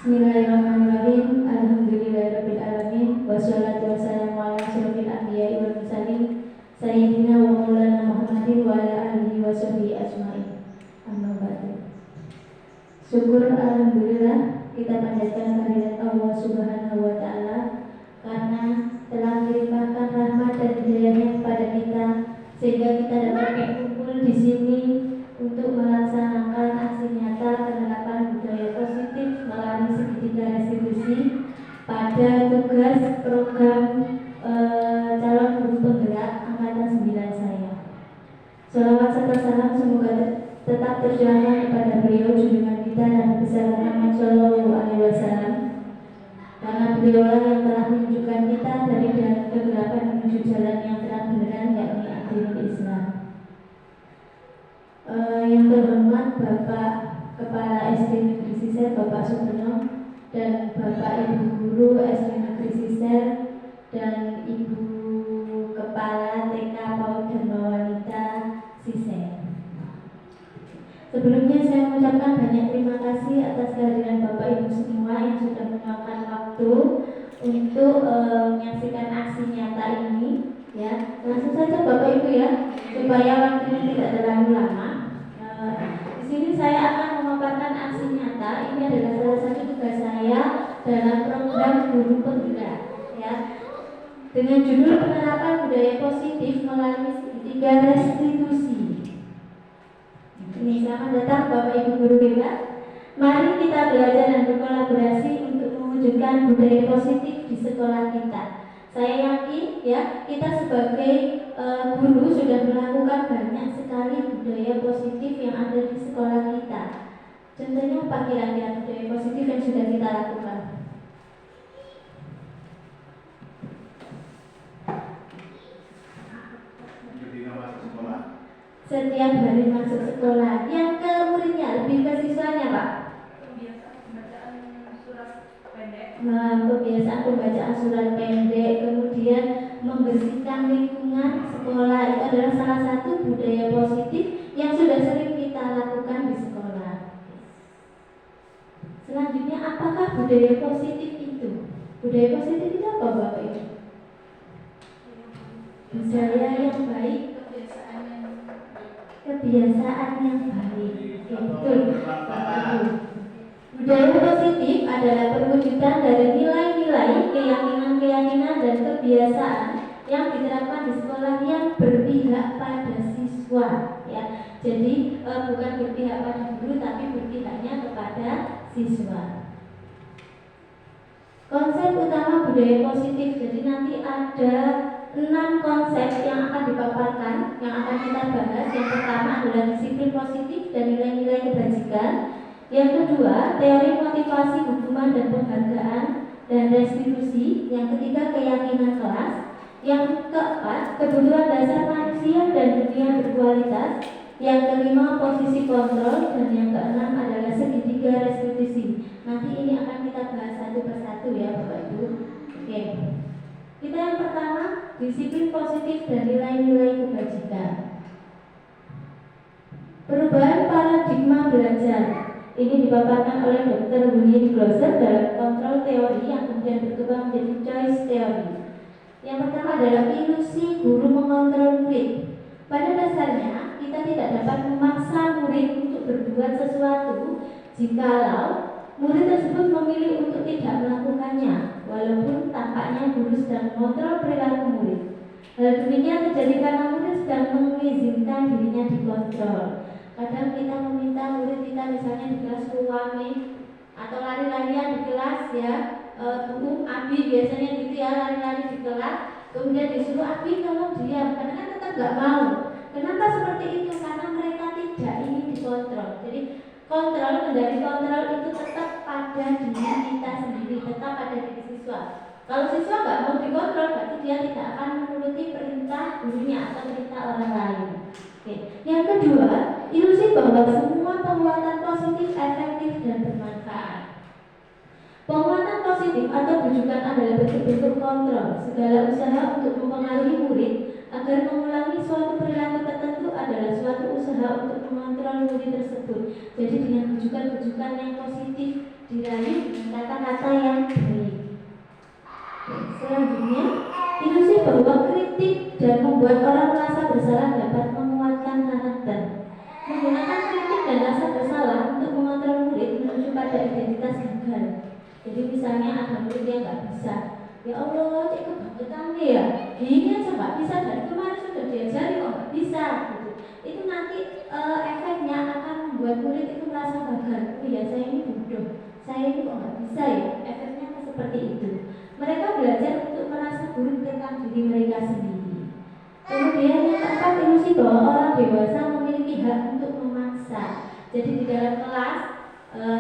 Bismillahirrahmanirrahim. Alhamdulillahirabbil alamin. Wassalatu wassalamu ala asyrofil anbiya'i wal mursalin sayyidina wa maulana Muhammadin wa ala alihi washabihi ajmain. Amma ba'du. Syukur alhamdulillah kita panjatkan kehadirat Allah Subhanahu wa taala karena telah melimpahkan rahmat dan hidayahnya kepada kita sehingga kita dapat berkumpul di sini untuk melaksanakan aksi nyata penerapan budaya positif melalui segitiga restitusi pada tugas program calon guru penggerak angkatan 9 saya. Shalawat serta salam semoga tetap tercurahkan kepada beliau junjungan kita dan besar Muhammad Shallallahu Alaihi Wasallam, karena beliaulah yang telah menunjukkan kita dari jalan kegelapan menuju jalan yang terang beneran, yakni agama Islam. Yang terhormat Bapak Kepala SD Negeri Siser Bapak Sutono dan Bapak Ibu Guru SD Negeri Siser dan Ibu Kepala TK PAUD dan Wanita Siser. Sebelumnya saya mengucapkan banyak terima kasih atas kehadiran Bapak Ibu semua yang sudah meluangkan waktu untuk menyaksikan aksi nyata ini. Ya, langsung saja Bapak Ibu ya, supaya waktunya tidak terlalu lama. Di sini saya akan memaparkan aksi nyata. Ini adalah salah satu tugas saya dalam program guru penggerak, ya, dengan judul penerapan budaya positif melalui segitiga restitusi. Ini selamat datang Bapak Ibu guru hebat. Mari kita belajar dan berkolaborasi untuk mewujudkan budaya positif di sekolah kita. Saya yakin ya, kita sebagai guru sudah melakukan banyak sekali budaya positif yang ada di sekolah kita. Contohnya apa kira-kira budaya positif yang sudah kita lakukan? Setiap hari masuk sekolah. Yang ke muridnya, lebih ke siswanya Pak? Kebiasaan pembacaan surat pendek, kemudian membersihkan lingkungan sekolah, itu adalah salah satu budaya positif yang sudah sering kita lakukan di sekolah. Selanjutnya, apakah budaya positif itu? Budaya positif itu apa Bapak Ibu? Budaya yang baik, kebiasaan yang baik. Betul Bapak Ibu. Budaya positif adalah perwujudan dari nilai-nilai, keyakinan-keyakinan dan kebiasaan yang diterapkan di sekolah yang berpihak pada siswa, ya. Jadi bukan berpihak pada guru, tapi berpihaknya kepada siswa. Konsep utama budaya positif. Jadi nanti ada 6 konsep yang akan dipaparkan, yang akan kita bahas. Yang pertama adalah disiplin positif dan nilai-nilai kebajikan. Yang kedua, teori motivasi, hukuman dan penghargaan dan restitusi. Yang ketiga, keyakinan kelas. Yang keempat, kebutuhan dasar manusia dan dunia berkualitas. Yang kelima, posisi kontrol. Dan yang keenam adalah segitiga restitusi. Nanti ini akan kita bahas satu persatu ya Bapak Ibu. Oke. Kita yang pertama, disiplin positif dan nilai-nilai kebajikan. Perubahan paradigma belajar. Ini dipaparkan oleh Dr. William Glosser dalam kontrol teori yang kemudian berkembang menjadi choice teori. Yang pertama adalah ilusi guru mengontrol murid. Pada dasarnya kita tidak dapat memaksa murid untuk berbuat sesuatu jikalau murid tersebut memilih untuk tidak melakukannya, walaupun tampaknya guru sedang mengontrol perilaku murid. Hal demikian terjadi karena murid sedang mengizinkan dirinya dikontrol. Kadang kita meminta murid kita misalnya di kelas ruangi atau lari-larian di kelas ya, Bu, Abi biasanya gitu ya, lari-lari di kelas, kemudian disuruh Abi tolong diam, karena kan tetap nggak mau. Kenapa seperti itu? Karena mereka tidak ingin dikontrol. Jadi kontrol, kendali kontrol itu tetap pada diri kita sendiri, tetap pada diri siswa. Kalau siswa nggak mau dikontrol, berarti dia tidak akan menuruti perintah gurunya atau perintah orang lain. Oke. Yang kedua, ilusi bahwa semua penguatan positif efektif dan bermanfaat. Penguatan positif atau bujukan adalah bentuk-bentuk kontrol. Segala usaha untuk mempengaruhi murid agar mengulangi suatu perilaku tertentu adalah suatu usaha untuk mengontrol murid tersebut. Jadi dengan bujukan-bujukan yang positif diraih dengan kata-kata yang baik. Selanjutnya, ilusi bahwa kritik dan membuat orang merasa bersalah dapat menguatkan karakter. Menggunakan kritik dan rasa bersalah untuk mengontrol murid menuju pada identitas gagal. Jadi misalnya ada murid yang nggak bisa, ya Allah, cek kebangetan ya, gini aja nggak bisa, dari kemarin sudah diajari kok nggak bisa, gitu. Itu nanti efeknya akan membuat murid itu merasa gagal. Oh ya, saya ini bodoh, saya ini kok nggak bisa ya. Efeknya seperti itu. Mereka belajar untuk merasa buruk tentang diri mereka sendiri. Kemudian yang keempat, ilusi bahwa orang dewasa memiliki hak untuk memaksa. Jadi di dalam kelas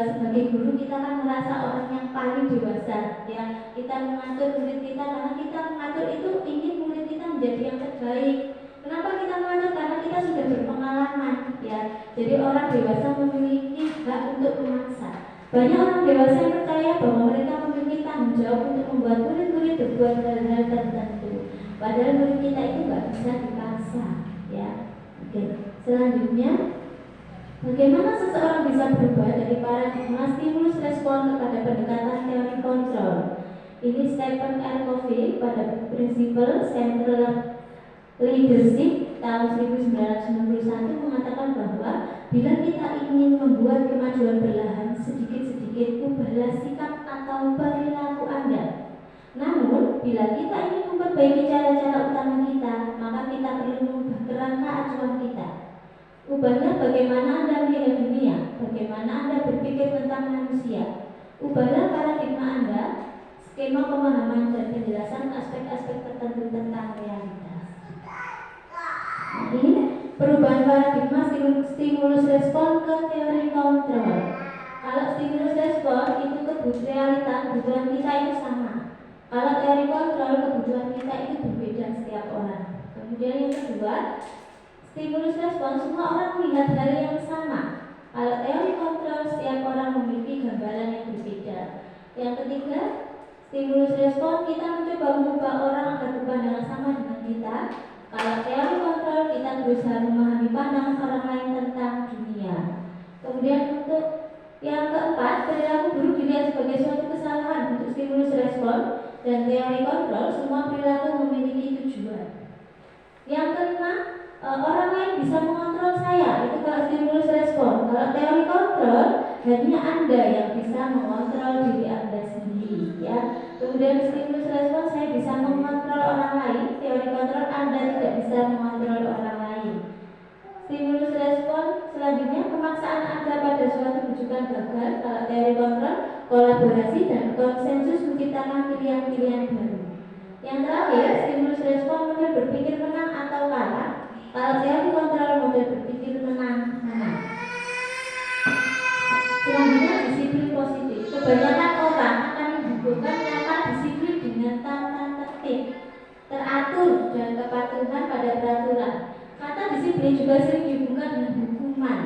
sebagai guru kita kan merasa orang yang paling dewasa, ya. Kita mengatur murid kita karena kita mengatur itu ingin murid kita menjadi yang terbaik. Kenapa kita mengatur? Karena kita sudah berpengalaman, ya. Jadi orang dewasa memiliki hak untuk memaksa. Banyak orang dewasa yang percaya bahwa mereka memiliki tanggung jawab untuk membuat murid-murid berbuat hal-hal tertentu. Padahal murid kita itu nggak bisa dipaksa, ya. Oke. Selanjutnya, bagaimana seseorang bisa berubah dari paradigma stimulus respon kepada pendekatan teori kontrol? Ini Stephen R. Covey pada prinsipal Central Leadership tahun 1991 mengatakan bahwa bila kita ingin membuat kemajuan perlahan, sedikit-sedikit ubahlah sikap atau perilaku Anda. Namun, bila kita ingin memperbaiki cara-cara utama kita, maka kita perlu mengubah kerangka acuan kita. Ubahlah bagaimana Anda melihat dunia, bagaimana Anda berpikir tentang manusia. Ubahlah paradigma Anda, skema pemahaman dan penjelasan aspek-aspek tertentu tentang realitas. Ini perubahan paradigma stimulus respon ke teori kontrol. Kalau stimulus respon itu kebutuhan kita itu sama. Kalau teori kontrol kebutuhan kita itu berbeda setiap orang. Kemudian yang kedua, stimulus respon semua orang melihat hal yang sama. Kalau teori kontrol setiap orang memiliki gambaran yang berbeda. Yang ketiga, stimulus respon kita mencoba mengubah orang agar berpandangan sama dengan kita. Kalau teori kontrol kita berusaha memahami pandangan orang lain tentang dunia. Kemudian untuk yang keempat, perilaku buruk dilihat sebagai suatu kesalahan untuk stimulus respon dan teori kontrol semua perilaku memiliki tujuan. Yang kelima, orang lain bisa mengontrol saya, itu kalau stimulus respon. Kalau teori kontrol hanya Anda yang bisa mengontrol diri Anda sendiri, ya. Kemudian stimulus respon saya bisa mengontrol orang lain, teori kontrol Anda tidak bisa mengontrol orang lain. Stimulus respon selanjutnya pemaksaan Anda pada suatu rujukan gagal. Kalau teori kontrol kolaborasi dan konsensus menciptakan pilihan-pilihan baru. Yang terakhir, stimulus respon model berpikir menang atau kalah. Kalau teori kontrol model berpikir menang. Selanjutnya disiplin positif. Kebanyakan orang akan membutuhkan kata disiplin dengan tata tertib, teratur dan kepatuhan pada peraturan. Kata disiplin juga sering dihubungkan dengan hukuman.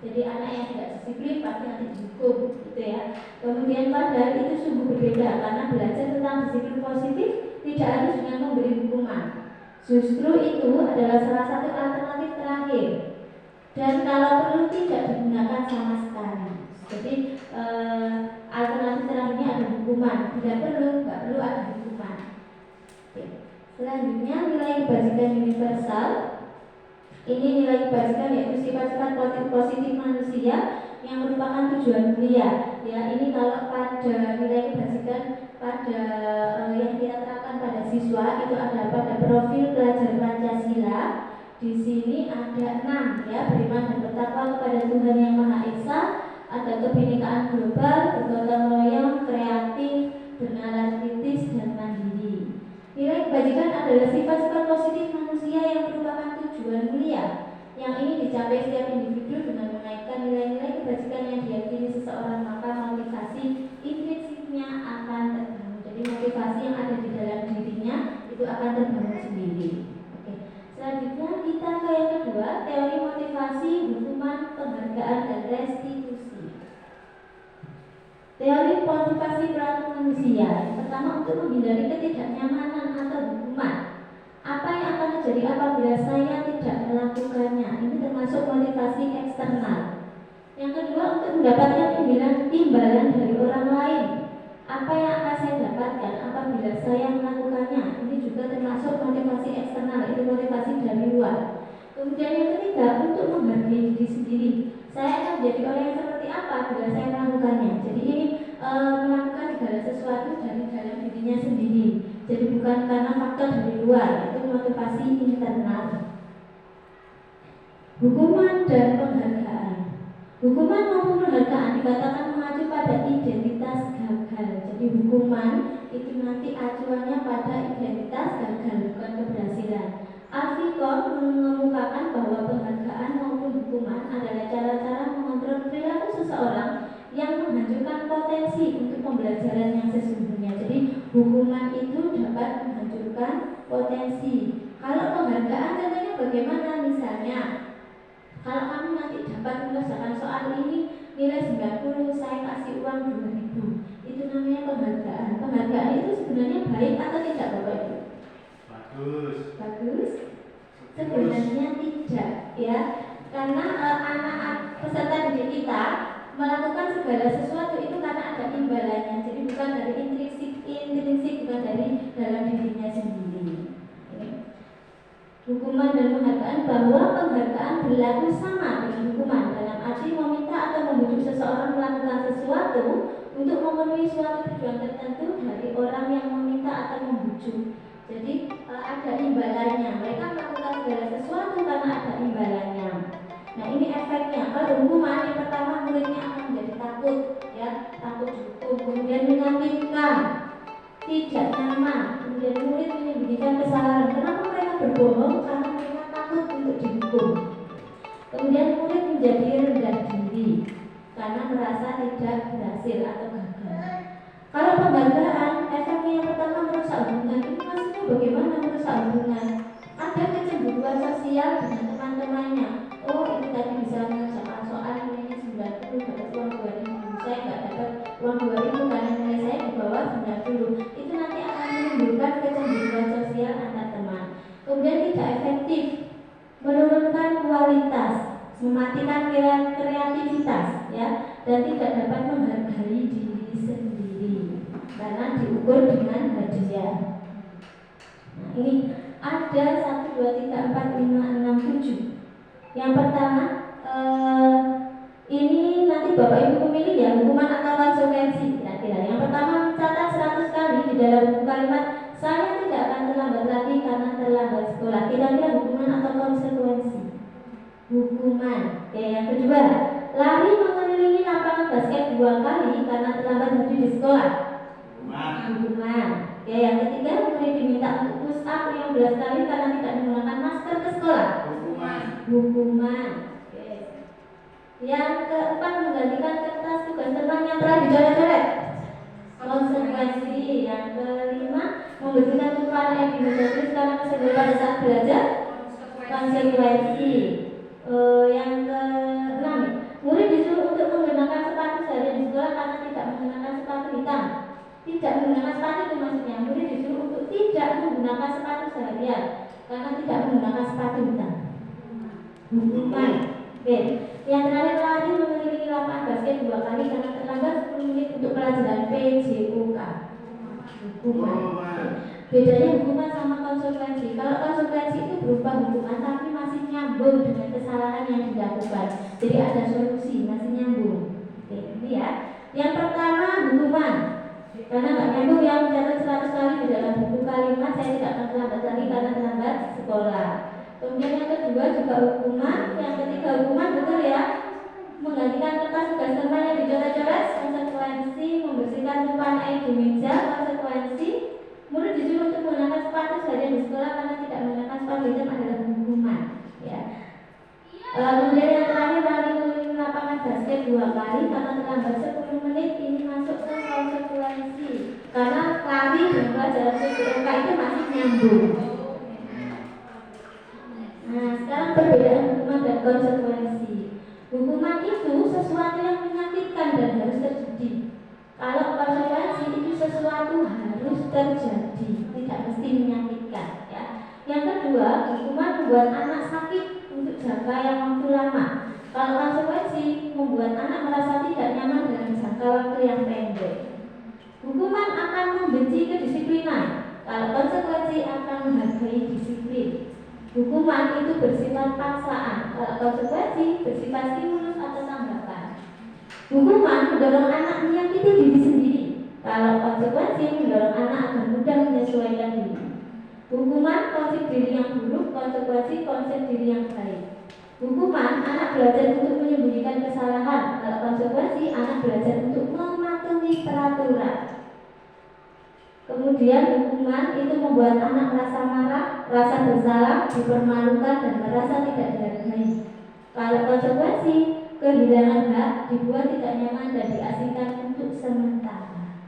Jadi anak yang tidak disiplin pasti nanti dihukum, gitu ya. Kemudian padahal itu sungguh berbeda karena belajar tentang disiplin positif tidak harus dengan memberi hukuman. Justru itu adalah salah satu alternatif terakhir. Dan kalau perlu tidak digunakan sama sekali. Jadi alternatif terakhirnya ada hukuman. Tidak perlu, nggak perlu ada hukuman. Oke. Selanjutnya nilai kebajikan universal. Ini nilai kebajikan yaitu sifat-sifat positif manusia yang merupakan tujuan mulia. Ya, ini kalau pada nilai kebajikan pada yang kita terapkan pada siswa itu ada pada profil pelajar Pancasila. Di sini ada 6, ya, beriman dan bertakwa kepada Tuhan Yang Maha Esa, ada kebinekaan global, bergotong royong, kreatif, bernalar kritis dan mandiri. Nilai kebajikan adalah sifat-sifat positif manusia yang merupakan tujuan mulia yang ini dicapai setiap individu dengan menaikkan nilai-nilai kebajikan yang diyakini seseorang, maka motivasi intrinsiknya akan terbangun. Jadi motivasi yang ada di dalam dirinya itu akan terbangun sendiri. Oke. Selanjutnya kita ke yang kedua, teori motivasi, hukuman, penghargaan dan restitusi. Teori motivasi perilaku manusia. Yang pertama, untuk menghindari ketidaknyamanan atau hukuman. Apa yang akan terjadi apabila saya tidak tidak melakukannya. Ini termasuk motivasi eksternal. Yang kedua, untuk mendapatkan imbalan dari orang lain. Apa yang akan saya dapatkan apabila saya melakukannya? Ini juga termasuk motivasi eksternal, itu motivasi dari luar. Kemudian yang ketiga, untuk menghargai diri sendiri. Saya akan menjadi orang yang seperti apa bila saya melakukannya. Jadi ini melakukan segala sesuatu dari dalam dirinya sendiri. Jadi bukan karena faktor dari luar, itu motivasi internal. Hukuman dan penghargaan. Hukuman maupun penghargaan dikatakan mengacu pada identitas gagal. Jadi hukuman itu nanti acuannya pada identitas gagal, bukan keberhasilan. Alfikon mengemukakan bahwa penghargaan maupun hukuman adalah cara-cara mengontrol perilaku seseorang yang menghancurkan potensi untuk pembelajaran yang sesungguhnya. Jadi hukuman itu dapat menghancurkan potensi. Kalau penghargaan contohnya bagaimana? Misalnya, kalau kamu nanti dapat menyelesaikan soal ini nilai 90, saya kasih uang 2.000. Itu namanya penghargaan. Penghargaan itu sebenarnya baik atau tidak, Bapak Ibu? Bagus. Sebenarnya tidak, ya. Karena anak-anak peserta didik kita melakukan segala sesuatu itu karena ada imbalannya. Jadi bukan dari intrinsik, bukan dari dalam dirinya sendiri. Hukuman dan penghargaan, bahwa penghargaan berlaku sama dengan hukuman dalam arti meminta atau membujuk seseorang melakukan sesuatu untuk memenuhi suatu tujuan tertentu dari orang yang meminta atau membujuk. Jadi ada imbalannya. Mereka melakukan segala sesuatu karena ada imbalannya. Nah, ini efeknya. Kalau hukuman, yang pertama muridnya akan menjadi takut, ya, takut dihukum, kemudian menyampingkan, tidak nyaman, kemudian murid menyembunyikan kesalahan. Kenapa mereka berbohong? Karena mereka takut untuk dihukum. Kemudian murid menjadi rendah diri karena merasa tidak berhasil atau gagal. Kalau penghargaan, efeknya yang pertama merusak hubungan. Ini maksudnya bagaimana merusak hubungan? Ada kecemburuan sosial dengan teman-temannya. Oh, ini tadi bisa mengerjakan soal nilainya 90, dapat uang 2.000. Saya nggak dapat uang 2.000 karena nilai saya di bawah 90. Itu nanti akan menimbulkan kecemburuan sosial antar teman. Kemudian tidak efektif, menurunkan kualitas, mematikan kreativitas, ya, dan tidak dapat menghargai diri sendiri karena diukur dengan hadiah. Nah, ini ada 1, 2, 3, 4, 5, 6, 7. Yang pertama, ini nanti Bapak Ibu memilih ya, hukuman atau konsekuensi kira-kira. Yang pertama, mencatat 100 kali di dalam buku kalimat saya tidak akan terlambat lagi karena terlambat sekolah. Kira-kira hukuman atau konsekuensi? Hukuman. Oke, yang kedua, lari mengelilingi lapangan basket 2 kali karena terlambat hadir di sekolah. Hukuman. Oke, yang ketiga, murid diminta untuk push up 15 kali karena tidak menggunakan masker ke sekolah. Hukuman. Oke. Yang keempat, menggantikan kertas tugas teman yang telah dicoret-coret. Konsekuensi. Yang kelima, membersihkan tumpahan air di meja tulis karena kesalahan pada saat belajar. Konsekuensi. Yang keenam, murid disuruh untuk menggunakan sepatu seharian di sekolah karena tidak menggunakan sepatu hitam. Tidak menggunakan sepatu itu maksudnya murid disuruh untuk tidak menggunakan sepatu seharian karena tidak menggunakan sepatu hitam. Hukuman. Oke. Yang terakhir, lari mengelilingi lapangan basket 2 kali karena terlambat 10 menit untuk pelajaran PJOK. Hukuman. Bedanya hukuman sama konsekuensi. Kalau konsekuensi itu berupa hukuman tapi masih nyambung dengan kesalahan yang dilakukan. Jadi ada solusi, masih nyambung. Oke, ini ya. Yang pertama, hukuman. Karena nggak nyambung, yang mencatat 100 kali di dalam buku kalimat saya tidak akan terlambat lagi karena terlambat sekolah. Kemudian yang kedua juga hukuman. Yang ketiga hukuman, betul ya, menggantikan kertas tugas teman yang dicoret-coret. Konsekuensi, membersihkan tumpahan air di meja. Konsekuensi, murid disuruh untuk menggunakan sepatu seharian di sekolah karena tidak menggunakan sepatu hitam adalah hukuman, ya. Kemudian yang terakhir, lari mengelilingi lapangan basket 2 kali karena terlambat 10 menit. Ini masuk ke konsekuensi karena lari dan pelajaran PJOK itu masih nyambung. Nah, sekarang perbedaan hukuman dan konsekuensi. Hukuman itu sesuatu yang menyakitkan dan harus terjadi. Kalau konsekuensi itu sesuatu harus terjadi, tidak mesti menyakitkan, ya. Yang kedua, hukuman membuat anak sakit jangka yang waktu lama. Kalau konsekuensi membuat anak merasa tidak nyaman dalam jangka waktu yang pendek. Hukuman akan membenci kedisiplinan. Kalau konsekuensi akan menghargai disiplin. Hukuman itu bersifat paksaan. Kalau konsekuensi bersifat stimulus atau tanggapan. Hukuman mendorong anak menyakiti diri sendiri. Kalau konsekuensi mendorong anak agar mudah menyesuaikan diri. Hukuman konsep diri yang buruk, konsekuensi konsep diri yang baik. Hukuman anak belajar untuk menyembunyikan kesalahan. Kalau konsekuensi anak belajar untuk mematuhi peraturan. Kemudian hukuman itu membuat anak merasa marah, rasa bersalah, dipermalukan dan merasa tidak dihargai. Kalau konsekuensi kehilangan hak, dibuat tidak nyaman dan diasingkan untuk sementara.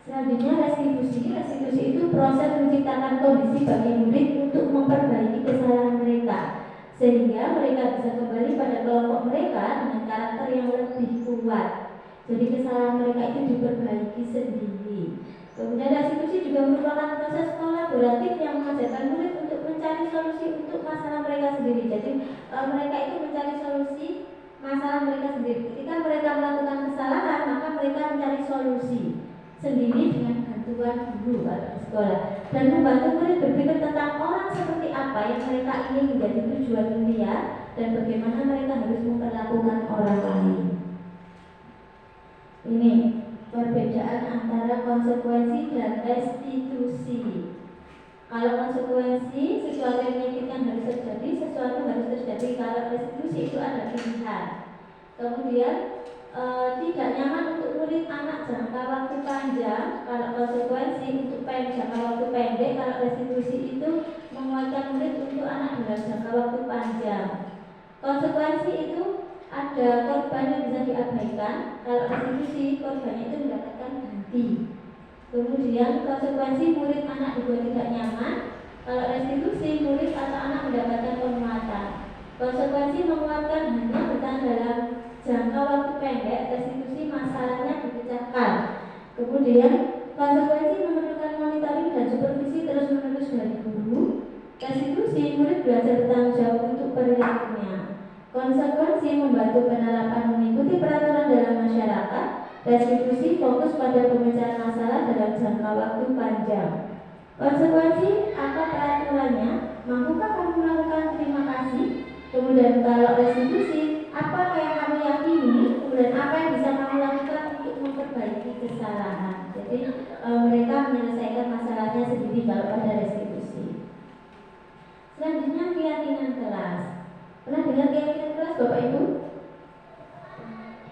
Selanjutnya restitusi. Restitusi itu proses menciptakan kondisi bagi murid untuk memperbaiki kesalahan mereka sehingga mereka bisa kembali pada kelompok mereka dengan karakter yang lebih kuat. Jadi kesalahan mereka itu diperbaiki sendiri. Kemudian restitusi juga merupakan proses kolaboratif yang mengajarkan murid untuk mencari solusi untuk masalah mereka sendiri. Jadi mereka itu mencari solusi masalah mereka sendiri. Ketika mereka melakukan kesalahan, maka mereka mencari solusi sendiri dengan bantuan guru di sekolah dan membantu murid berpikir tentang orang seperti apa yang mereka ingin menjadi tujuan mulia dan bagaimana mereka harus memperlakukan orang lain. Ini perbedaan antara konsekuensi dan restitusi. Kalau konsekuensi sesuatu yang menyakitkan harus terjadi, sesuatu harus terjadi. Kalau restitusi itu ada pilihan. Kemudian tidak nyaman untuk murid anak jangka waktu panjang. Kalau konsekuensi untuk jangka waktu pendek. Kalau restitusi itu menguatkan murid untuk anak dalam jangka waktu panjang. Konsekuensi itu ada korban yang bisa diabaikan. Kalau restitusi korbannya itu mendapatkan ganti. Kemudian konsekuensi murid anak dibuat tidak nyaman. Kalau restitusi murid atau anak mendapatkan penguatan. Konsekuensi menguatkan hanya bertahan dalam jangka waktu pendek, restitusi masalahnya dipecahkan. Kemudian konsekuensi memerlukan monitoring dan supervisi terus-menerus dari guru. Restitusi murid belajar bertanggung jawab untuk perilakunya. Konsekuensi membantu penerapan mengikuti peraturan dalam masyarakat. Restitusi fokus pada pemecahan masalah dalam jangka waktu panjang. Konsekuensi apa peraturannya? Mampukah kamu melakukan terima kasih? Kemudian kalau restitusi, apa yang kamu yakini? Kemudian apa yang bisa kamu lakukan untuk memperbaiki kesalahan? Jadi mereka menyelesaikan masalahnya sendiri kalau ada restitusi. Selanjutnya keyakinan kelas. Pernah dengar keyakinan kelas Bapak Ibu?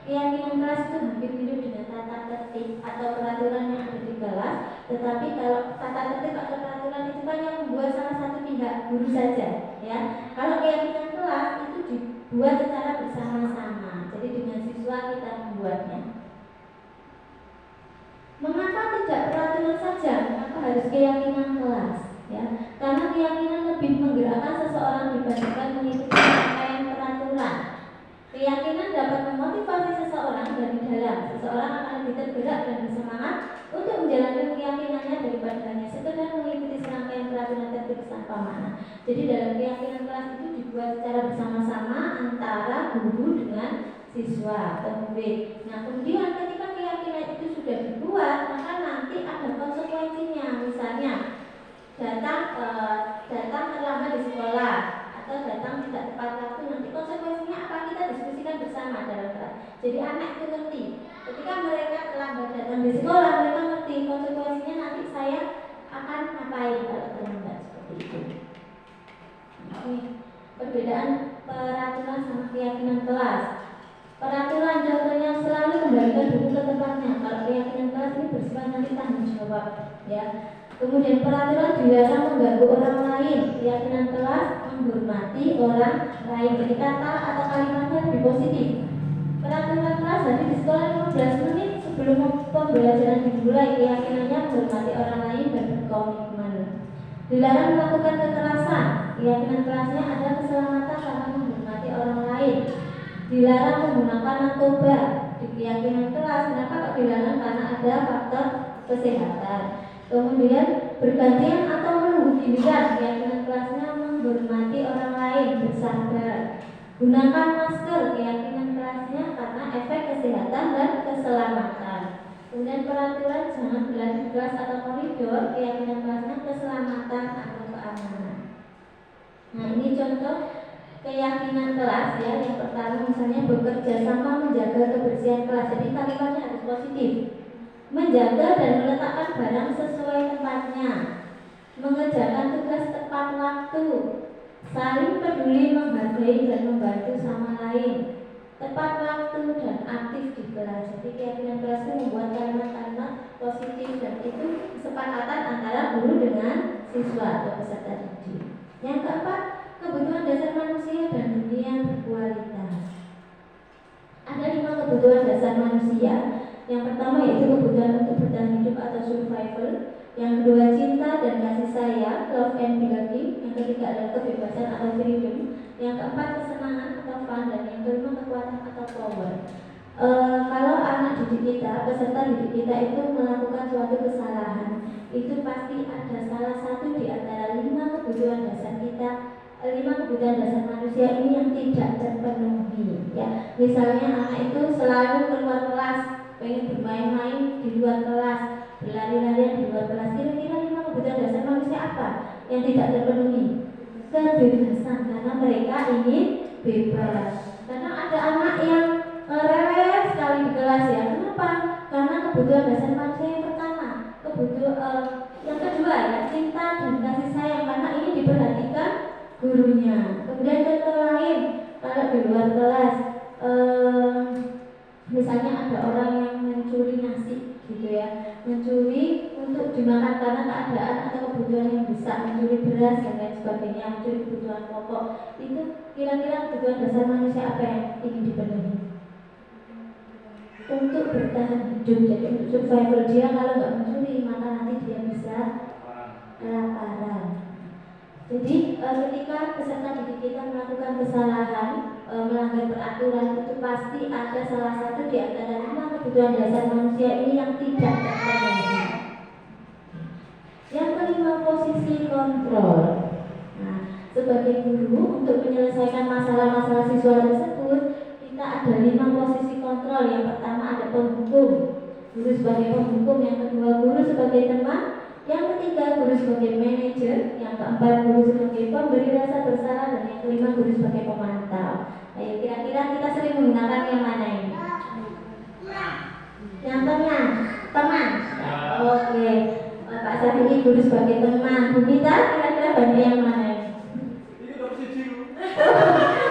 Keyakinan kelas itu hampir mirip dengan tata tertib atau peraturan yang ada di kelas. Tetapi kalau tata tertib atau peraturan itu kan yang membuat salah satu pihak, guru saja, ya. Kalau keyakinan kelas itu dibuat secara bersama-sama. Jadi dengan siswa kita membuatnya. Mengapa tidak peraturan saja? Mengapa harus keyakinan kelas? Ya, karena keyakinan lebih menggerakkan seseorang dibandingkan mengikuti rangkaian peraturan. Keyakinan dapat memotivasi seseorang dari dalam. Seseorang akan lebih tergerak dan bersemangat untuk menjalankan keyakinannya daripada hanya sekedar mengikuti serangkaian peraturan tertulis tanpa makna. Jadi dalam keyakinan kelas itu dibuat secara bersama-sama antara guru dengan siswa atau murid. Nah, kemudian ketika keyakinan itu sudah dibuat, maka nanti ada konsekuensinya. Misalnya datang terlambat di sekolah atau datang tidak tepat waktu, nanti konsekuensinya apa, kita diskusikan bersama dalam kelas. Jadi anak itu ngerti ketika mereka terlambat datang di sekolah, mereka ngerti konsekuensinya nanti saya akan ngapain kalau terlambat seperti itu. Ini perbedaan peraturan sama keyakinan kelas. Peraturan contohnya selalu kembalikan buku ke tempatnya. Kalau keyakinan kelas ini bersifat nanti tanggung jawab, ya. Kemudian peraturan dilarang mengganggu orang lain. Keyakinan kelas menghormati orang lain. Jadi kata atau kalimatnya lebih positif. Peraturan kelas hadir di sekolah 15 menit sebelum pembelajaran dimulai. Keyakinannya menghormati orang lain dan berkomitmen. Dilarang melakukan kekerasan. Keyakinan kelasnya ada keselamatan karena menghormati orang lain. Dilarang menggunakan narkoba. Di keyakinan kelas, kenapa kok dilarang? Karena ada faktor kesehatan. Kemudian bergantian atau menunggu giliran. Keyakinan kelasnya menghormati orang lain, bersabar. Gunakan masker, keyakinan kelasnya karena efek kesehatan dan keselamatan. Kemudian peraturan jangan berlari di kelas atau koridor, keyakinan kelasnya keselamatan atau keamanan. Nah, ini contoh keyakinan kelas ya. Yang pertama misalnya bekerja sama menjaga kebersihan kelas. Jadi kalimatnya harus positif. Menjaga dan meletakkan barang sesuai tempatnya. Mengerjakan tugas tepat waktu. Saling peduli, menghargai dan membantu sama lain. Tepat waktu dan aktif di kelas. Jadi keyakinan kelas itu membuat kalimat-kalimat positif dan itu kesepakatan antara guru dengan siswa atau peserta didik. Yang keempat, kebutuhan dasar manusia dan dunia berkualitas. Ada 5 kebutuhan dasar manusia. Yang pertama yaitu kebutuhan untuk bertahan hidup atau survival. Yang kedua cinta dan kasih sayang, love and belonging. Yang ketiga adalah kebebasan atau freedom. Yang keempat kesenangan atau fun. Dan yang kelima kekuatan atau power. Kalau anak didik kita, peserta didik kita itu melakukan suatu kesalahan, itu pasti ada salah satu di antara 5 kebutuhan dasar kita, 5 kebutuhan dasar manusia ini yang tidak terpenuhi. Ya, misalnya anak itu selalu keluar kelas, pengen bermain-main di luar kelas, berlari-larian di luar kelas. Kira-kira 5 kebutuhan dasar manusia apa yang tidak terpenuhi? Kebebasan, karena mereka ingin bebas. Karena ada anak yang rewel sekali di kelas ya. Kenapa? Karena kebutuhan dasar manusia yang pertama, yang kedua ya cinta dan kasih sayang, karena ini diperhatikan gurunya. Kemudian contoh lain, kalau di luar kelas misalnya ada orang yang mencuri nasi gitu ya, mencuri untuk dimakan karena keadaan atau kebutuhan yang besar, mencuri beras dan lain sebagainya, mencuri kebutuhan pokok. Itu kira-kira kebutuhan dasar manusia apa yang ingin dipenuhi? Untuk bertahan hidup, jadi untuk survival. Dia kalau nggak mencuri maka nanti dia bisa kelaparan. Jadi ketika peserta didik kita melakukan kesalahan, melanggar peraturan, itu pasti ada salah satu di antara 5 kebutuhan dasar manusia ini yang tidak terpenuhi. Yang kelima, posisi kontrol. Nah, sebagai guru untuk menyelesaikan masalah-masalah siswa tersebut, kita ada 5 posisi kontrol. Yang pertama ada penghukum, guru sebagai penghukum. Yang kedua guru sebagai teman. Yang ketiga guru sebagai manajer. Yang keempat guru sebagai pemberi rasa bersalah. Dan yang kelima guru sebagai pemantau. Ayo kira-kira kita sering menggunakan yang mana ini? Yang tengah, teman. Oke. Pak Syafi'i guru sebagai teman. Bu Mita kira-kira banyak yang mana ini?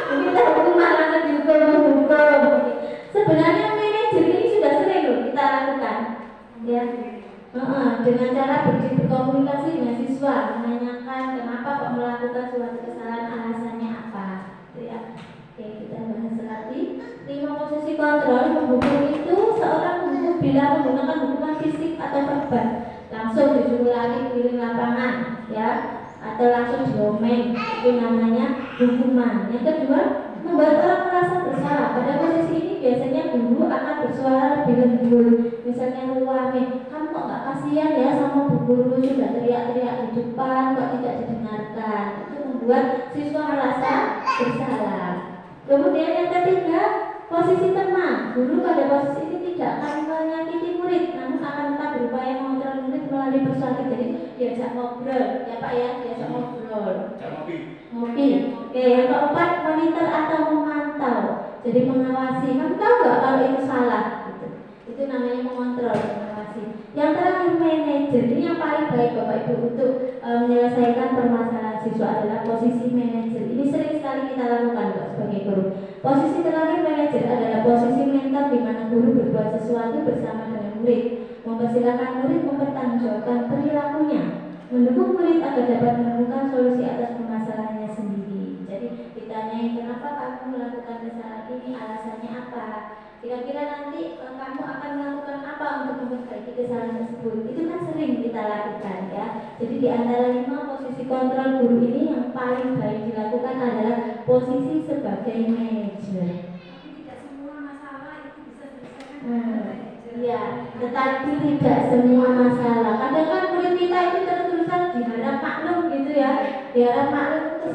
Bu Mita hukuman langsung dihukum. Sebenarnya manajer ini sudah sering loh kita lakukan, ya. Dengan cara berkomunikasi dengan siswa, menanyakan kenapa kok melakukan suatu kesalahan, alasannya apa, gitu ya. Oke, kita bahas lagi 5 posisi kontrol. Menghukum itu seorang menghukum bila menggunakan hukuman fisik atau verbal, langsung disuruh lari keliling lapangan, ya, atau langsung diomeng, itu namanya hukuman. Yang kedua, membuat orang merasa bersalah. Pada posisi ini biasanya guru akan bersuara lebih lembut, misalnya ruame, kamu kok gak kasihan ya sama bu guru, sudah teriak-teriak di depan kok tidak didengarkan. Itu membuat siswa merasa bersalah. Kemudian yang ketiga, posisi teman. Guru pada posisi ini tidak akan menyakiti murid, namun akan tetap berupaya mengontrol murid melalui persuasif. Jadi diajak ngobrol, ya Pak ya, diajak ngobrol. Ngopi. Oke, yang keempat monitor atau memantau. Jadi mengawasi. Kamu tahu nggak kalau itu salah? Gitu. Itu namanya mengontrol, mengawasi. Yang terakhir manajer. Ini yang paling baik Bapak Ibu untuk menyelesaikan permasalahan siswa adalah posisi manajer. Ini sering sekali kita lakukan Pak sebagai guru. Posisi terakhir manajer adalah posisi mentor di mana guru berbuat sesuatu bersama dengan murid, mempersilahkan murid mempertanggungjawabkan perilakunya, mendukung murid agar dapat menemukan solusi atas permasalahannya sendiri. Jadi ditanyai kenapa kamu melakukan kesalahan ini, alasannya apa, kira-kira nanti kamu akan melakukan apa untuk memperbaiki kesalahan tersebut. Itu kan sering kita lakukan ya. Jadi di antara 5 posisi kontrol guru ini yang paling baik dilakukan adalah posisi sebagai manajer. Tapi tidak semua masalah itu bisa diselesaikan. Ya, tetapi tidak semua masalah. Kadang kan murid kita itu terus-terusan diharap maklum gitu ya. Diharap maklum itu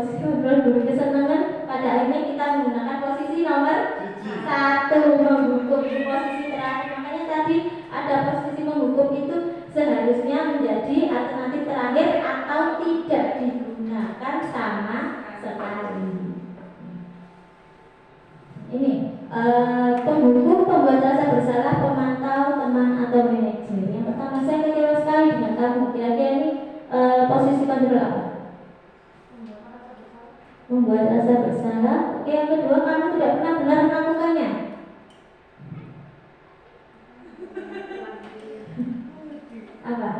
posisi ngobrol guru kesenangan. Pada akhirnya kita menggunakan posisi nomor 1 menghukum, itu posisi terakhir. Makanya tadi ada posisi menghukum itu seharusnya menjadi alternatif terakhir atau tidak digunakan sama sekali. Ini penghukum, pembuat rasa bersalah, pemantau, teman atau manajer. Yang pertama, saya kecewa sekali dengan kamu. Kira-kira ini posisi kontrol apa? Membuat rasa bersalah. Oke, yang kedua, kamu tidak pernah benar melakukannya. Apa?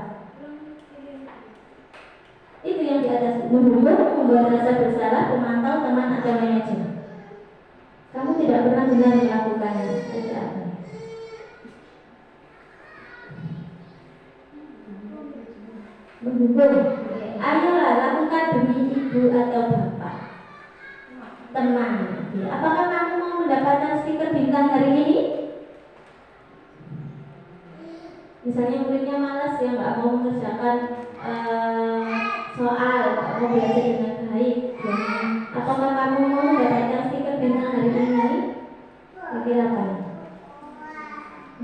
Itu yang di atas. Menghukum, membuat rasa bersalah, pemantau, teman atau manajer. Kamu tidak pernah benar melakukannya. Itu apa? Menghukum. Ayolah lakukan demi ibu atau bapak, teman. Apakah kamu mau mendapatkan stiker bintang hari ini? Misalnya muridnya malas, ya nggak mau mengerjakan soal, nggak mau belajar dengan baik. Apakah kamu mau mendapatkan stiker bintang hari ini? Kira apa?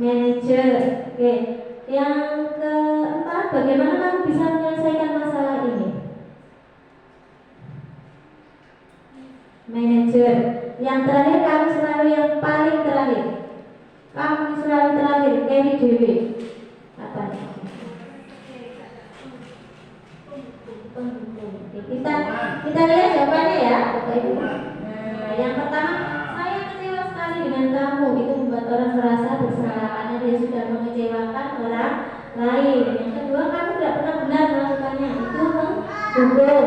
Manajer. Oke. Yang keempat, bagaimana kamu bisa menyelesaikan masalah ini? Manajer. Yang terakhir, kamu selalu yang paling terakhir. Kamu selalu terakhir, carry dewi. Apa? Kita lihat jawabannya ya, Bapak Ibu. Nah, yang pertama, saya kecewa sekali dengan kamu. Itu membuat orang merasa bersalah karena dia sudah mengecewakan orang lain. Yang kedua, kamu tidak pernah benar melakukannya. Itu menghukum.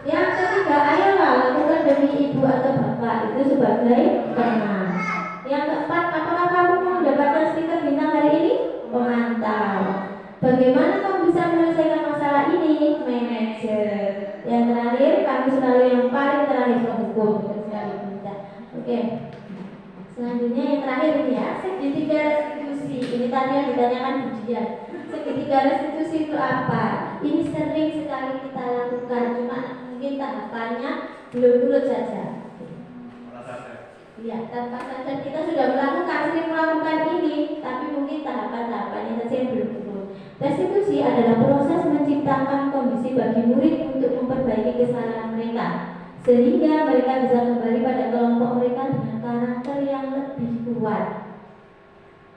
Yang ketiga, ayolah lakukan demi ibu atau bapak. Itu sebagai teman. Yang keempat, apakah kamu mau mendapatkan stiker bintang hari ini? Pemantau. Bagaimana kamu bisa menyelesaikan masalah ini? Manajer. Yang terakhir, kamu selalu yang paling terakhir menghukum. Oke. Selanjutnya yang terakhir ini ya, segitiga restitusi. Ini tadi yang ditanyakan ujian. Segitiga restitusi itu apa? Ini sering sekali kita lakukan, cuma mungkin tahapannya belum turut saja. Ya, tanpa sadar kita sudah sering melakukan ini, tapi mungkin tahapan-tahapannya saja yang belum turut. Restitusi adalah proses menciptakan kondisi bagi murid untuk memperbaiki kesalahan mereka, sehingga mereka bisa kembali pada kelompok mereka dengan karakter yang lebih kuat.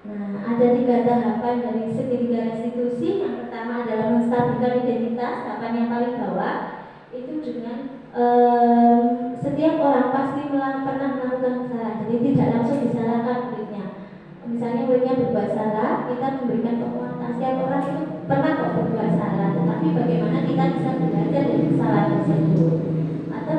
Nah, ada 3 tahapan dari segitiga restitusi. Yang pertama adalah menstabilkan identitas. Tahapan yang paling bawah itu dengan setiap orang pasti pernah melakukan kesalahan, jadi tidak langsung disalahkan muridnya. Misalnya muridnya berbuat salah, kita memberikan penguatan. Setiap orang itu pernah kok berbuat salah, tetapi bagaimana kita bisa belajar dari kesalahan tersebut. Atau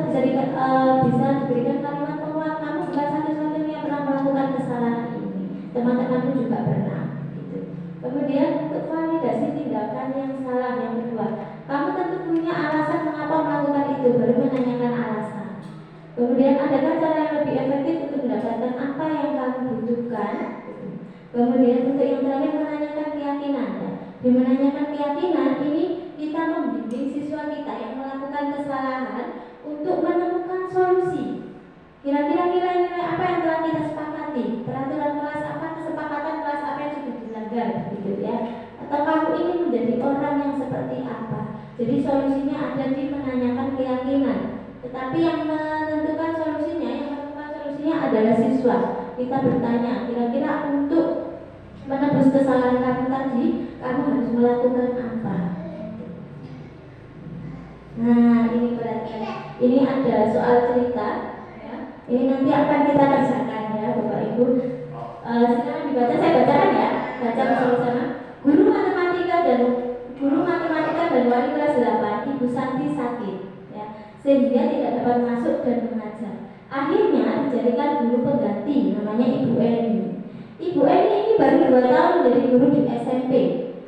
bisa diberikan kalimat penguat, kamu bukan satu-satunya yang pernah melakukan kesalahan ini, teman-temanmu juga pernah gitu. Kemudian untuk validasi tindakan yang salah, yang kedua, kamu tentu punya alasan mengapa melakukan itu, baru menanyakan alasan. Kemudian adakah cara yang lebih efektif untuk mendapatkan apa yang kamu butuhkan? Kemudian untuk yang terakhir, menanyakan keyakinan. Di menanyakan keyakinan ini kita membimbing siswa kita yang melakukan kesalahan untuk menemukan solusi. Kira-kira nilai-nilai apa yang telah kita sepakati, peraturan kelas apa, kesepakatan kelas apa yang sudah dilanggar, gitu ya. Atau kamu ingin menjadi orang yang seperti apa? Jadi solusinya ada di menanyakan keyakinan. Tetapi yang menentukan solusinya, yang menentukan solusinya adalah siswa. Kita bertanya, kira-kira untuk menebus kesalahan kamu tadi, kamu harus melakukan apa? Nah, ini berarti ini ada soal cerita. Ya. Ini nanti akan kita kerjakan ya, Bapak Ibu. Silakan dibaca, saya bacakan ya. Baca bersama-sama. Guru matematika dan wali kelas 8, Ibu Santi sakit, ya, sehingga tidak dapat masuk dan mengajar. Akhirnya dijadikan guru pengganti, namanya Ibu Eni. Ibu Eni ini baru 2 tahun menjadi guru di SMP.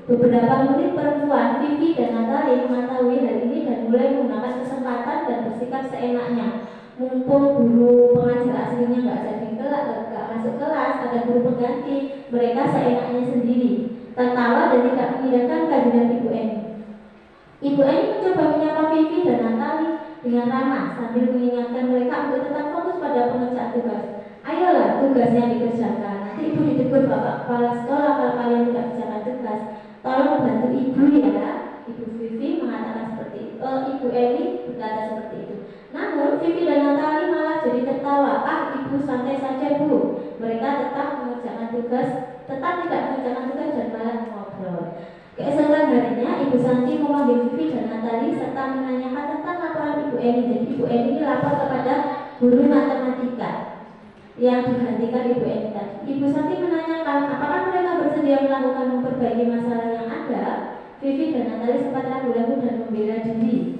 Beberapa murid perempuan, Vivi dan Natali, mengetahui hal ini dan mulai menggunakan kesempatan dan bersikap seenaknya. Mumpung guru pengajar aslinya nggak masuk kelas, ada guru pengganti, mereka seenaknya sendiri, tertawa dan tidak mengindahkan kehadiran Ibu Eni. Ibu Eni mencoba menyapa Vivi dan Natali, dengan ramah sambil mengingatkan mereka untuk tetap fokus pada pengerjaan tugas. Ayolah, tugas yang dikerjakan. Nanti ibu ditegur bapak kepala sekolah kalau kalian tidak kerjakan tugas. Tolong bantu ibu ya. Ibu Vivi mengatakan seperti itu. Ibu Eli berkata seperti itu. Namun Vivi dan Natali malah jadi tertawa. Ah, ibu santai saja bu. Mereka tetap mengerjakan tugas, tetap tidak mengerjakan tugas dan malah ngobrol. Keesokan harinya, Ibu Santi memanggil Vivi dan Natali serta menanyakan tentang laporan Ibu Eni. Jadi Ibu Eni ini lapor kepada guru matematika yang digantikan Ibu Eni tadi. Ibu Santi menanyakan apakah mereka bersedia melakukan memperbaiki masalah yang ada. Vivi dan Natali sempat ragu-ragu dan membela diri,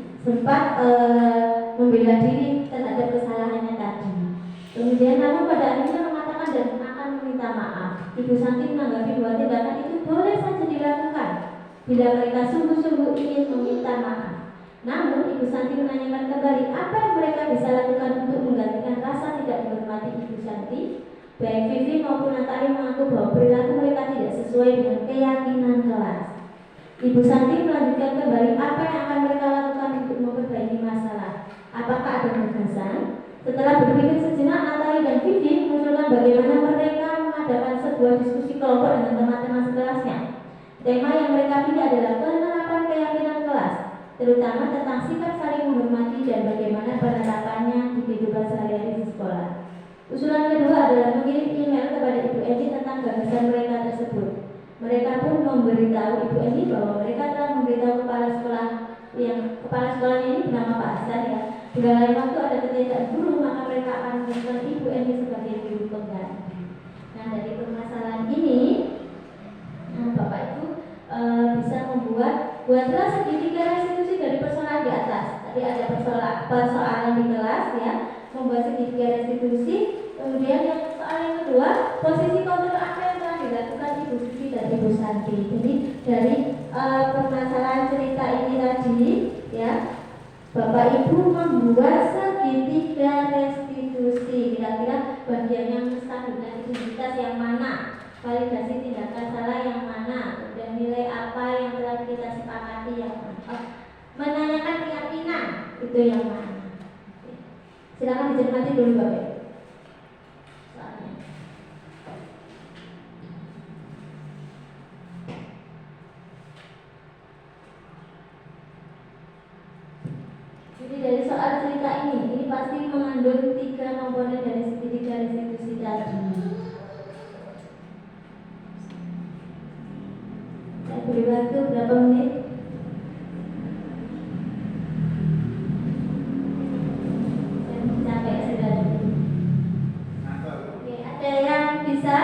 membela diri terhadap kesalahannya tadi. Kemudian namun pada akhirnya mengatakan dan akan meminta maaf. Ibu Santi menanggapi bahwa tindakan itu boleh saja dilakukan bila mereka sungguh-sungguh ingin meminta maaf. Namun Ibu Santi menanyakan kembali apa yang mereka bisa lakukan untuk menggantikan rasa tidak dihormati Ibu Santi. Baik Vivi maupun Natali mengaku bahwa perilaku mereka tidak sesuai dengan keyakinan kelas. Ibu Santi melanjutkan kembali apa yang akan mereka lakukan untuk memperbaiki masalah. Apakah ada gagasan? Setelah berpikir sejenak, Natali dan Vivi mengusulkan bagaimana mereka mengadakan sebuah diskusi kelompok dengan teman-teman sekelasnya. Tema yang mereka pilih adalah penerapan keyakinan kelas, terutama tentang sikap saling menghormati dan bagaimana penerapannya di kehidupan sehari-hari di sekolah. Usulan kedua adalah mengirim email kepada Ibu Eni tentang gagasan mereka tersebut. Mereka pun memberitahu Ibu Eni bahwa mereka telah memberitahu kepala sekolahnya ini bernama Pak Hasan ya. Bila lain waktu ada ketiadaan guru, maka mereka akan menunjukkan Ibu Eni sebagai guru pengganti. Nah, dari permasalahan ini, Bapak Ibu bisa buatlah segitiga restitusi dari persoalan di atas. Tadi ada persoalan di kelas ya, membuat segitiga restitusi. Kemudian yang soal yang kedua, posisi kontrol apa yang telah dilakukan Ibu Vivi dan Ibu Santi. Jadi dari permasalahan cerita ini tadi ya, Bapak Ibu membuat segitiga restitusi. Kira-kira bagian yang stabilitas yang mana, validasi tindakan salah yang mana, dan nilai apa yang telah kita sepakati yang mana, menanyakan keyakinan itu yang mana. Silakan dicermati dulu Bapak Ibu. Jadi dari soal cerita ini pasti mengandung 3 komponen dari segitiga restitusi tadi. Saya beri waktu berapa menit? Saya capek sudah. Oke, ada yang bisa?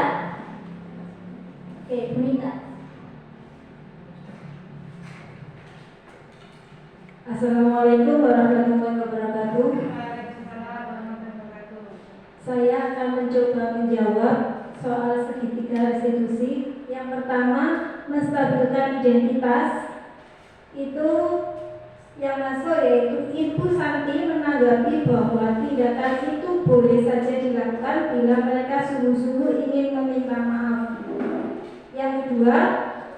Oke, Bu Nita. Assalamualaikum warahmatullahi wabarakatuh. Saya akan mencoba menjawab soal segitiga restitusi. Yang pertama, menstabilkan identitas. Itu yang masuk yaitu Ibu Santi menanggapi bahwa tindakan itu boleh saja dilakukan bila mereka sungguh-sungguh ingin meminta maaf. Yang kedua,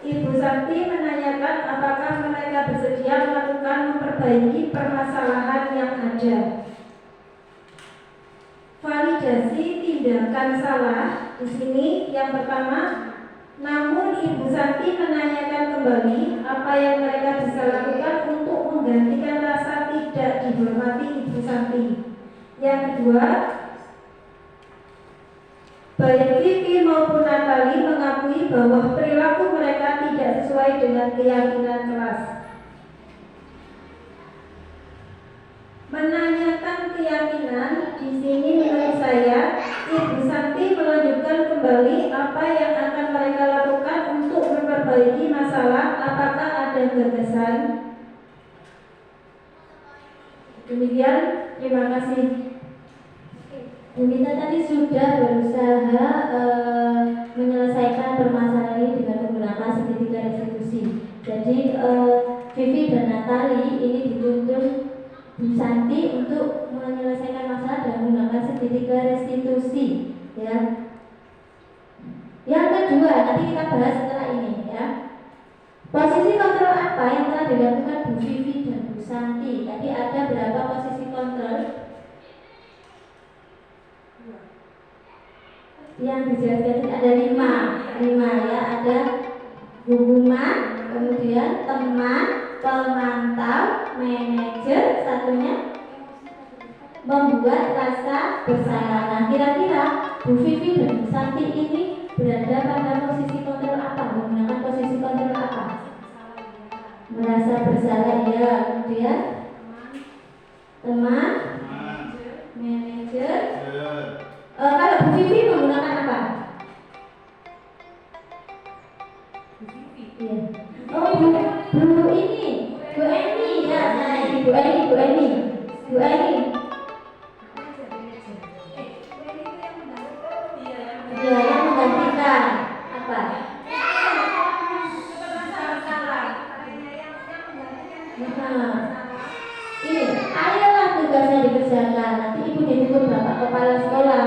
Ibu Santi menanyakan apakah mereka bersedia melakukan memperbaiki permasalahan yang ada. Validasi tindakan salah di sini yang pertama, namun Ibu Santi menanyakan kembali apa yang mereka bisa lakukan untuk menggantikan rasa tidak dihormati Ibu Santi. Yang kedua, baik Vivi maupun Natali mengakui bahwa perilaku mereka tidak sesuai dengan keyakinan kelas. Menanyakan keyakinan di sini menurut saya, Ibu Santi melanjutkan kembali apa yang akan mereka lakukan untuk memperbaiki masalah. Apakah ada gagasan? Demikian, terima kasih. Bu Nita tadi sudah berusaha menyelesaikan permasalahan ini dengan menggunakan segitiga restitusi. Jadi Vivi dan Natali ini dituntun Bu Santi untuk menyelesaikan masalah dengan menggunakan segitiga restitusi. Ya. Yang kedua nanti kita bahas setelah ini ya. Posisi kontrol apa yang telah dilakukan Bu Vivi dan Bu Santi. Tadi ada berapa posisi kontrol? Yang dijelaskan ada 5 ya. Ada hubungan, kemudian teman, pemantau, manajer, satunya membuat rasa bersalah. Nah, kira-kira Bu Vivi dan Bu Santi ini berada pada posisi kontrol apa? Menggunakan posisi kontrol apa? Merasa bersalah ya. Kemudian teman, manajer. Kalau Bu Vivi menggunakan apa? Iya. Oh, Bu ini, Bu Eni ya. Nah, ini Bu Eni. Iya, yang menggantikan apa? Ini, ayolah tugasnya dikerjakan. Nanti ibu ditegur bapak kepala sekolah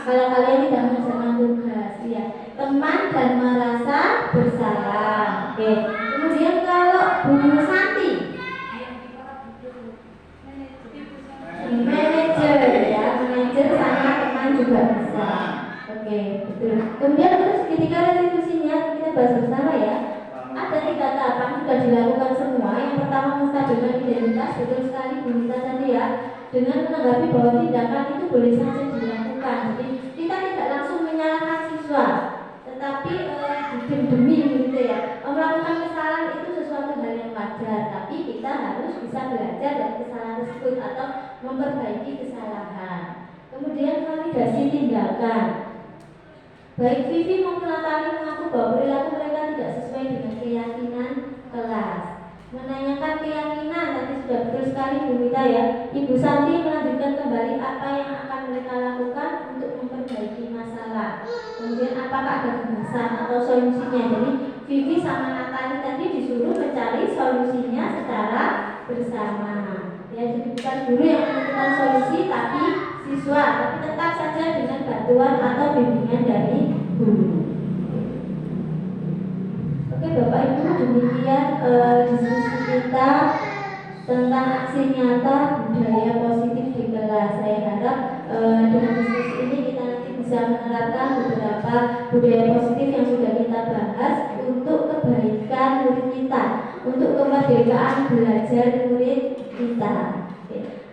kalau kalian tidak mengerjakan tugas. Ya, teman dan merasa bersalah. Oke. Kemudian kalau Bu Santi, manajer ya, manajer sama teman juga bisa. Oke, betul. Kemudian terus ketika restitusinya kita bahas bersama ya. Ada 3 tahapan sudah dilakukan semua. Yang pertama menstabilkan identitas, betul sekali Bu Nita tadi ya. Dengan menanggapi bahwa tindakan itu boleh saja dilakukan. Jadi kita tidak langsung menyalahkan siswa, tetapi demi gitu ya. Melakukan kesalahan itu sesuatu hal yang wajar, tapi kita harus bisa belajar dari kesalahan tersebut atau memperbaiki kesalahan. Kemudian validasi tindakan. Baik Vivi maupun Natali mengaku bahwa perilaku mereka tidak sesuai dengan keyakinan kelas. Menanyakan keyakinan tadi sudah betul sekali Bu Mita ya. Ibu Santi melanjutkan kembali apa yang akan mereka lakukan untuk memperbaiki masalah. Kemudian apakah ada pembahasan atau solusinya. Jadi Vivi sama Natali tadi disuruh mencari solusinya secara bersama. Ya, jadi bukan guru yang menentukan solusi tapi siswa, tapi tetap saja dengan bantuan atau bimbingan dari guru. Oke Bapak Ibu, demikian diskusi kita tentang aksi nyata budaya positif di kelas. Saya harap dengan diskusi ini kita nanti bisa menerapkan beberapa budaya positif yang sudah kita bahas untuk kebaikan murid kita, untuk kemerdekaan belajar murid kita.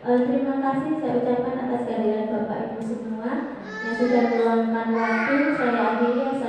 Terima kasih saya ucapkan atas kehadiran Bapak Ibu semua yang sudah meluangkan waktu. Saya akhiri.